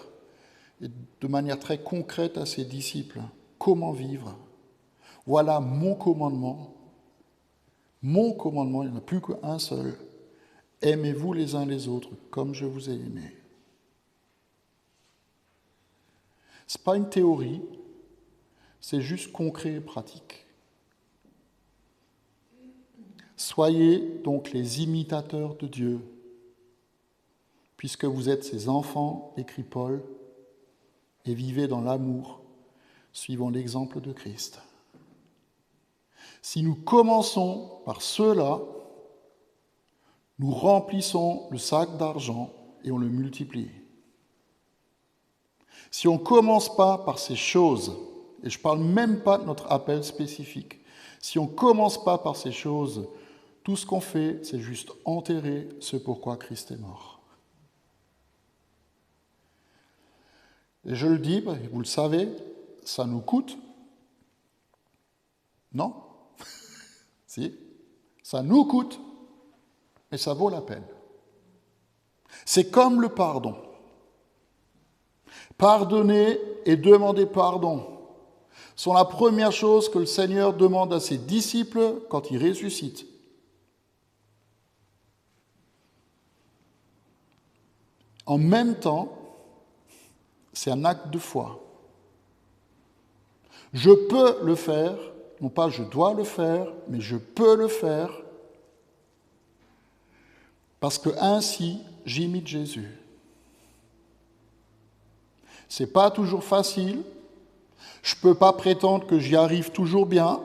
et de manière très concrète à ses disciples, comment vivre. Voilà mon commandement. Mon commandement, il n'y en a plus qu'un seul. Aimez-vous les uns les autres comme je vous ai aimés. Ce n'est pas une théorie, c'est juste concret et pratique. Soyez donc les imitateurs de Dieu, puisque vous êtes ses enfants, écrit Paul, et vivez dans l'amour, suivant l'exemple de Christ. Si nous commençons par cela, nous remplissons le sac d'argent et on le multiplie. Si on ne commence pas par ces choses, et je ne parle même pas de notre appel spécifique, si on ne commence pas par ces choses, tout ce qu'on fait, c'est juste enterrer ce pourquoi Christ est mort. Et je le dis, vous le savez, ça nous coûte. Non? Si, ça nous coûte, mais ça vaut la peine. C'est comme le pardon. Pardonner et demander pardon sont la première chose que le Seigneur demande à ses disciples quand il ressuscite. En même temps, c'est un acte de foi. Je peux le faire, non pas je dois le faire, mais je peux le faire parce que ainsi j'imite Jésus. C'est pas toujours facile. Je ne peux pas prétendre que j'y arrive toujours bien.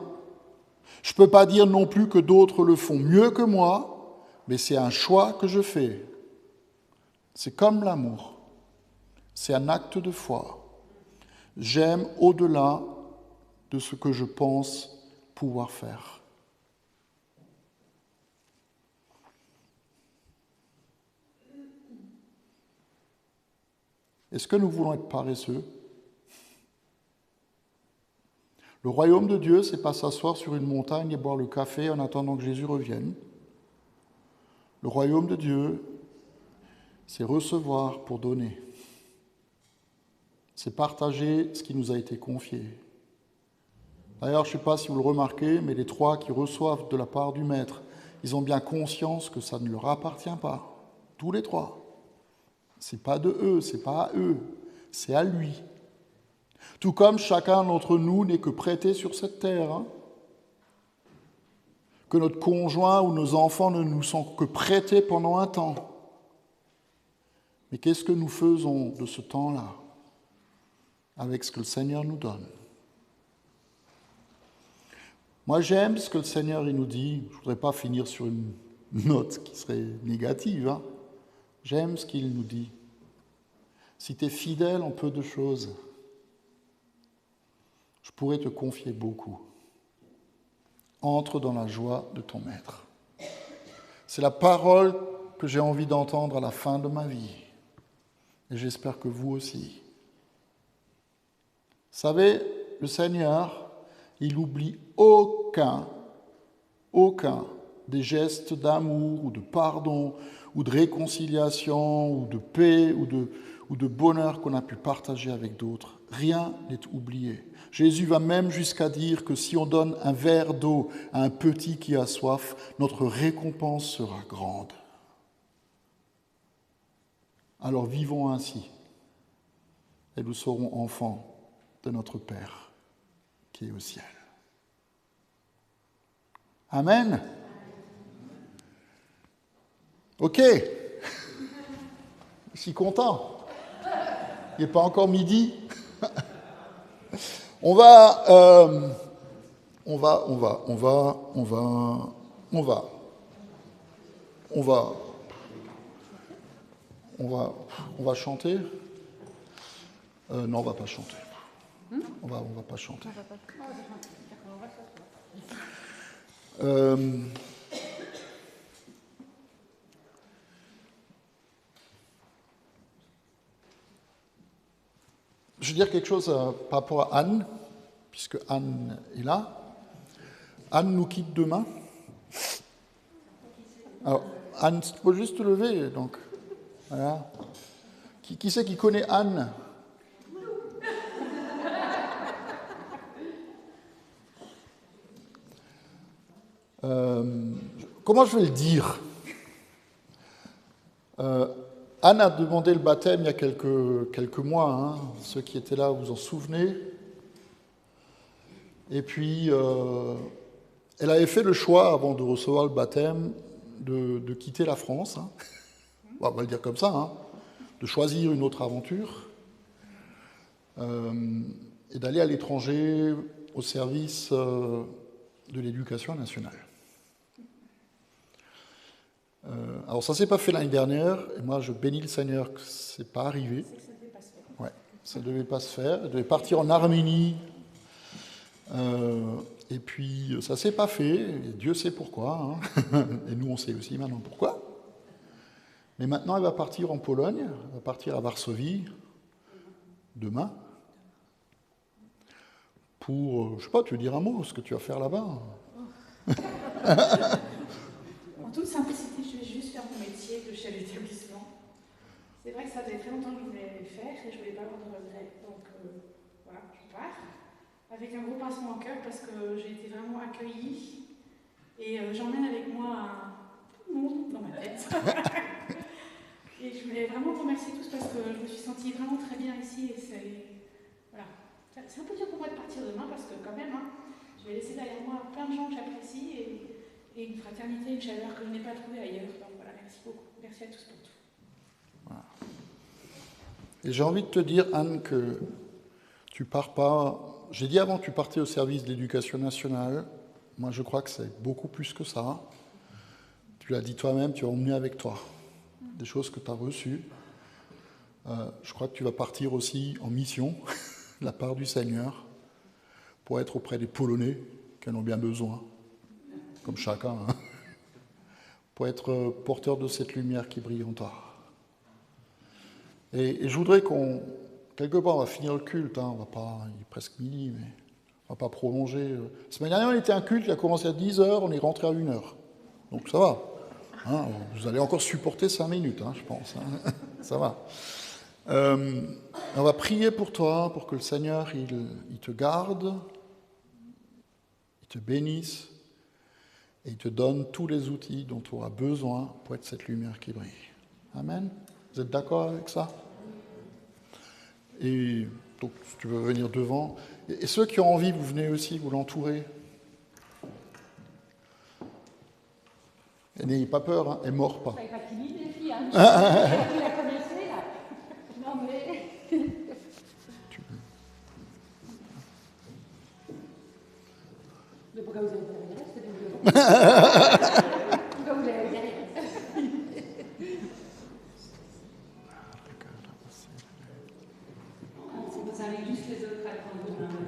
Je ne peux pas dire non plus que d'autres le font mieux que moi, mais c'est un choix que je fais. C'est comme l'amour. C'est un acte de foi. J'aime au-delà de ce que je pense pouvoir faire. Est-ce que nous voulons être paresseux? Le royaume de Dieu, c'est pas s'asseoir sur une montagne et boire le café en attendant que Jésus revienne. Le royaume de Dieu, c'est recevoir pour donner. C'est partager ce qui nous a été confié. D'ailleurs, je ne sais pas si vous le remarquez, mais les trois qui reçoivent de la part du Maître, ils ont bien conscience que ça ne leur appartient pas. Tous les trois. C'est pas de eux, c'est pas à eux, c'est à lui. Tout comme chacun d'entre nous n'est que prêté sur cette terre. Hein. Que notre conjoint ou nos enfants ne nous sont que prêtés pendant un temps. Mais qu'est-ce que nous faisons de ce temps-là avec ce que le Seigneur nous donne? Moi, j'aime ce que le Seigneur il nous dit. Je ne voudrais pas finir sur une note qui serait négative. Hein. J'aime ce qu'il nous dit. Si tu es fidèle en peu de choses, je pourrais te confier beaucoup. Entre dans la joie de ton Maître. C'est la parole que j'ai envie d'entendre à la fin de ma vie. Et j'espère que vous aussi. Vous savez, le Seigneur, il n'oublie aucun des gestes d'amour ou de pardon ou de réconciliation ou de paix ou de bonheur qu'on a pu partager avec d'autres. Rien n'est oublié. Jésus va même jusqu'à dire que si on donne un verre d'eau à un petit qui a soif, notre récompense sera grande. Alors vivons ainsi, et nous serons enfants de notre Père qui est au ciel. Amen. Ok. Je suis content. Il n'est pas encore midi. On va chanter. Non, on va pas chanter. On va pas chanter. Je vais dire quelque chose par rapport à Anne, puisque Anne est là. Anne nous quitte demain. Alors, Anne, tu peux juste te lever, donc. Voilà. Qui c'est qui connaît Anne? Comment je vais le dire? Anne a demandé le baptême il y a quelques mois. Hein. Ceux qui étaient là, vous vous en souvenez. Et puis, elle avait fait le choix, avant de recevoir le baptême, de quitter la France. Hein. On va le dire comme ça. Hein. De choisir une autre aventure. Et d'aller à l'étranger au service de l'éducation nationale. Alors ça ne s'est pas fait l'année dernière, et moi je bénis le Seigneur que ce n'est pas arrivé. Ouais, ça ne devait pas se faire. Elle devait partir en Arménie, et puis ça ne s'est pas fait, et Dieu sait pourquoi, hein. Et nous on sait aussi maintenant pourquoi. Mais maintenant elle va partir en Pologne, elle va partir à Varsovie, demain, pour, je ne sais pas, tu veux dire un mot, ce que tu vas faire là-bas? En toute simplicité, je vais juste faire mon métier de chef d'établissement. C'est vrai que ça faisait très longtemps que je voulais le faire et je ne voulais pas avoir de regrets. Donc voilà, je pars avec un gros pincement au cœur parce que j'ai été vraiment accueillie et j'emmène avec moi tout le monde dans ma tête. Et je voulais vraiment vous remercier tous parce que je me suis sentie vraiment très bien ici et voilà. C'est un peu dur pour moi de partir demain parce que quand même, hein, je vais laisser derrière moi plein de gens que j'apprécie et une fraternité, une chaleur que je n'ai pas trouvée ailleurs. Donc voilà, merci beaucoup. Merci à tous pour tout. Voilà. Et j'ai envie de te dire, Anne, que tu pars pas... J'ai dit avant que tu partais au service de l'éducation nationale. Moi, je crois que c'est beaucoup plus que ça. Tu l'as dit toi-même, tu as emmené avec toi des choses que tu as reçues. Je crois que tu vas partir aussi en mission, de la part du Seigneur, pour être auprès des Polonais qui en ont bien besoin, comme chacun, hein, pour être porteur de cette lumière qui brille en toi. Et je voudrais qu'on, quelque part, on va finir le culte, hein, on va pas, il est presque midi, mais on va pas prolonger. La semaine dernière, on était un culte qui a commencé à 10h, on est rentré à 1h. Donc ça va. Hein, vous allez encore supporter 5 minutes, hein, je pense. Hein, ça va. On va prier pour toi, pour que le Seigneur, il te garde, il te bénisse, et il te donne tous les outils dont tu auras besoin pour être cette lumière qui brille. Amen. Vous êtes d'accord avec ça? Et donc, si tu veux venir devant. Et ceux qui ont envie, vous venez aussi, vous l'entourez. Et n'ayez pas peur, hein, elle ne mord pas. Ça n'est pas timide, les filles, hein. Tu la connaissais, là. Non, mais... Mais pourquoi vous avez derrière? C'est du devant. Pourquoi vous avez derrière? C'est pour ça, avec juste les autres à prendre.